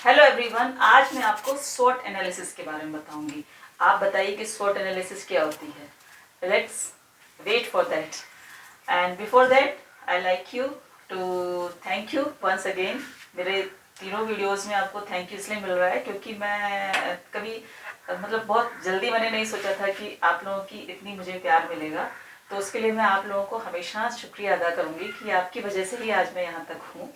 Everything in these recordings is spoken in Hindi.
हेलो एवरीवन, आज मैं आपको स्वॉट एनालिसिस के बारे में बताऊंगी। आप बताइए कि स्वॉट एनालिसिस क्या होती है। Let's wait for that. And before that I like you to thank you once again. मेरे तीनों वीडियोस में आपको थैंक यू इसलिए मिल रहा है क्योंकि मैं कभी बहुत जल्दी मैंने नहीं सोचा था कि आप लोगों की इतनी मुझे प्यार मिलेगा। तो उसके लिए मैं आप लोगों को हमेशा शुक्रिया अदा करूँगी कि आपकी वजह से ही आज मैं यहाँ तक हूँ।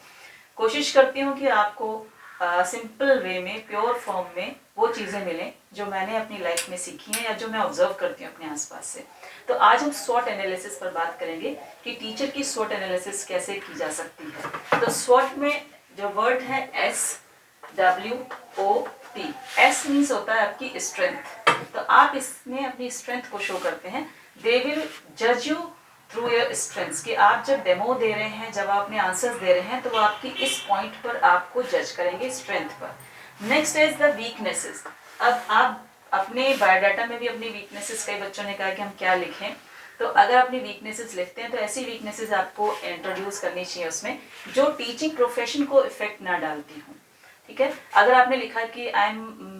कोशिश करती हूँ कि आपको सिंपल वे में, प्योर फॉर्म में वो चीज़ें मिलें जो मैंने अपनी लाइफ में सीखी हैं या जो मैं ऑब्जर्व करती हूँ अपने आसपास से। तो आज हम स्वॉट एनालिसिस पर बात करेंगे कि टीचर की स्वॉट एनालिसिस कैसे की जा सकती है। तो स्वॉट में जो वर्ड है SWOT। एस मीन्स होता है आपकी स्ट्रेंथ। तो आप इसमें अपनी स्ट्रेंथ को शो करते हैं। दे विल जज यू थ्रू योर स्ट्रेंथ्स, कि आप जब डेमो दे रहे हैं, जब आप अपने आंसर्स दे रहे हैं, तो वो आपकी इस पॉइंट पर आपको जज करेंगे, स्ट्रेंथ पर। Next is the weaknesses. अब आप अपने बायोडाटा में भी अपनी वीकनेसेस, कई बच्चों ने कहा कि हम क्या लिखें, तो अगर अपनी वीकनेसेस लिखते हैं तो ऐसी वीकनेसेस आपको इंट्रोड्यूस करनी चाहिए उसमें जो टीचिंग प्रोफेशन को इफेक्ट ना डालती हूँ। ठीक है, अगर आपने लिखा कि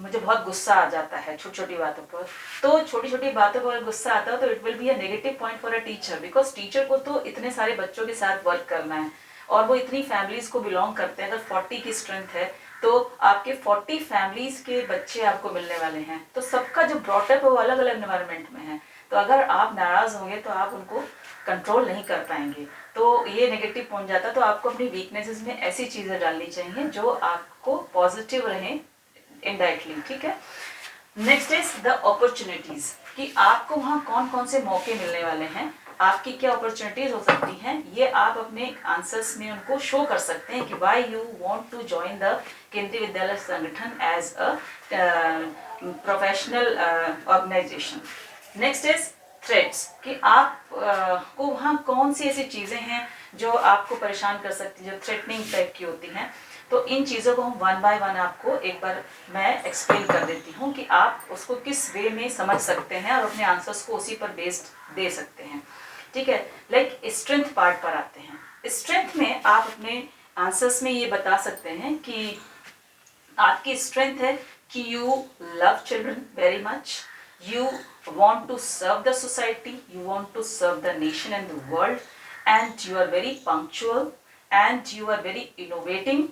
मुझे बहुत गुस्सा आ जाता है छोटी छोटी बातों पर, तो छोटी छोटी बातों पर गुस्सा आता है तो it will be a negative point for a teacher, because teacher को तो इतने सारे बच्चों के साथ वर्क करना है और वो इतनी फैमिलीज को बिलोंग करते हैं। अगर 40 की स्ट्रेंथ है तो आपके 40 फैमिलीज के बच्चे आपको मिलने वाले हैं, तो सबका जो ब्रॉटअप है वो अलग अलग एनवायरमेंट में है। तो अगर आप नाराज होंगे तो आप उनको कंट्रोल नहीं कर पाएंगे, तो ये नेगेटिव पहुंच जाता है। तो आपको अपनी वीकनेसेस में ऐसी चीजें डालनी चाहिए जो आपको पॉजिटिव रहे इनडायरेक्टली। ठीक है, नेक्स्ट इज द अपॉर्चुनिटीज, कि आपको वहाँ कौन कौन से मौके मिलने वाले हैं, आपकी क्या अपॉर्चुनिटीज हो सकती हैं, ये आप अपने आंसर्स में उनको शो कर सकते हैं कि why you want to join the Kendriya Vidyalaya Sangathan as a professional organisation. Next is threats, कि आप को वहाँ कौन सी ऐसी चीज़ें हैं जो आपको परेशान कर सकती हैं, जो थ्रेटनिंग टाइप की होती हैं। तो इन चीज़ों को हम वन बाय वन आपको एक बार मैं एक्सप्लेन कर देती हूँ कि आप उसको किस वे में समझ सकते हैं और अपने आंसर्स को उसी पर बेस्ड दे सकते हैं। ठीक है, लाइक स्ट्रेंथ पार्ट पर आते हैं। स्ट्रेंथ में आप अपने आंसर्स में ये बता सकते हैं कि आपकी स्ट्रेंथ है कि you love children very much, you want to serve the society, you want to serve the nation and the world, and you are very punctual and you are very innovating.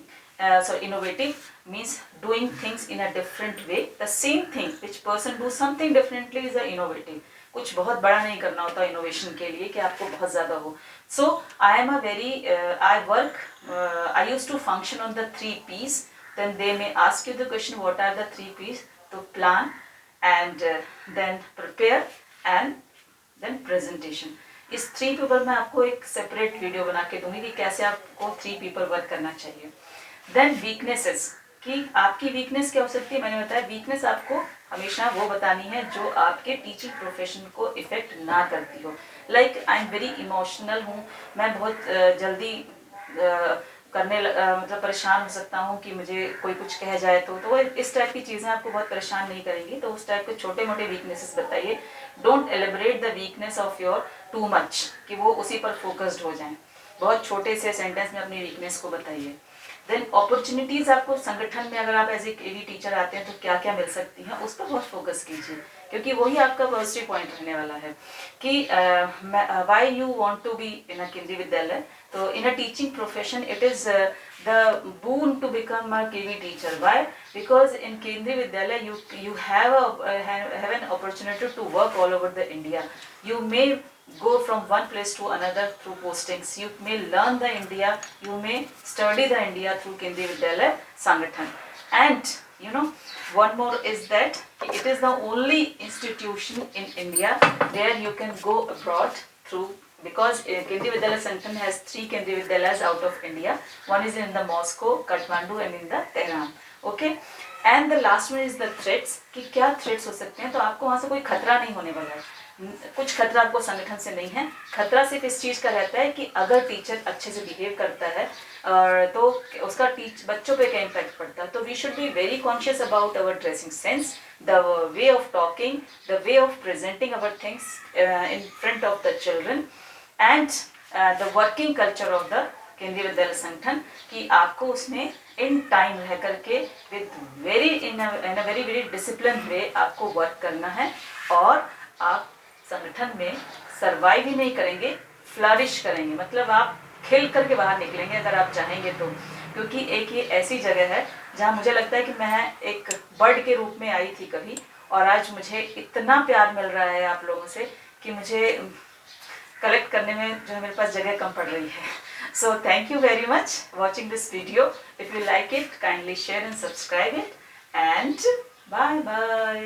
So innovative means doing things in a different way. The same thing which person do something differently is a innovative. कुछ बहुत बड़ा नहीं करना होता इनोवेशन के लिए कि आपको बहुत ज़्यादा हो। So I am a very I work I used to function on the 3 P's. Then they may ask you the question, what are the 3 P's? To plan and then prepare and then presentation. इस 3 P पर मैं आपको एक सेपरेट वीडियो बना के दूंगी कि कैसे आपको 3 P पर वर्क करना चाहिए। देन वीकनेसेस, कि आपकी वीकनेस क्या हो सकती है। मैंने बताया वीकनेस आपको हमेशा वो बतानी है जो आपके टीचिंग प्रोफेशन को इफेक्ट ना करती हो। Like I am very emotional हूँ, मैं बहुत जल्दी परेशान हो सकता हूँ कि मुझे कोई कुछ कह जाए तो इस टाइप की चीज़ें आपको बहुत परेशान नहीं करेंगी। तो उस टाइप के छोटे मोटे वीकनेसेस बताइए। Don't elaborate the weakness of your too much, कि वो उसी पर फोकस्ड हो जाएं। बहुत छोटे से सेंटेंस में अपनी वीकनेस को बताइए। देन अपॉर्चुनिटीज, आपको संगठन में अगर आप एज ए केवी टीचर आते हैं तो क्या क्या मिल सकती हैं, उस पर बहुत फोकस कीजिए, क्योंकि वही आपका पॉजिटिव पॉइंट रहने वाला है कि why you want to be in a Kendriya Vidyalaya. तो in a teaching profession it is the boon to become a KV teacher. Why? Because in Kendriya Vidyalaya you have an opportunity to work all over the India. You may go from one place to another through postings. You may learn the India. You may study the India through Kendriya Vidyalaya Sangathan. And you know, one more is that it is the only institution in India where you can go abroad through, because Kendriya Vidyalaya Sangathan has 3 Kendriya Vidyalayas out of India. One is in the Moscow, Kathmandu and in the Tehran. Okay, and the last one is the threats, कि क्या threats हो सकते हैं। तो आपको वहाँ से कोई खतरा नहीं होने वाला है, कुछ खतरा आपको संगठन से नहीं है। खतरा सिर्फ इस चीज़ का रहता है कि अगर टीचर अच्छे से बिहेव करता है तो उसका बच्चों पे क्या इम्पैक्ट पड़ता है। तो we should be very conscious about our dressing sense, the way of talking, the way of presenting our things in front of the children, and the working culture of the केंद्रीय विद्यालय संगठन कि आपको उसमें इन टाइम रह करके with very in a very very discipline way आपको वर्क करना है, और आप संगठन में सर्वाइव ही नहीं करेंगे, फ्लरिश करेंगे, मतलब आप खिल करके बाहर निकलेंगे अगर आप चाहेंगे तो। क्योंकि एक ये ऐसी जगह है जहाँ मुझे लगता है कि मैं एक बर्ड के रूप में आई थी कभी, और आज मुझे इतना प्यार मिल रहा है आप लोगों से कि मुझे कलेक्ट करने में जो है मेरे पास जगह कम पड़ रही है। So thank you very much watching this video. If you like it, kindly share and subscribe it, and bye bye.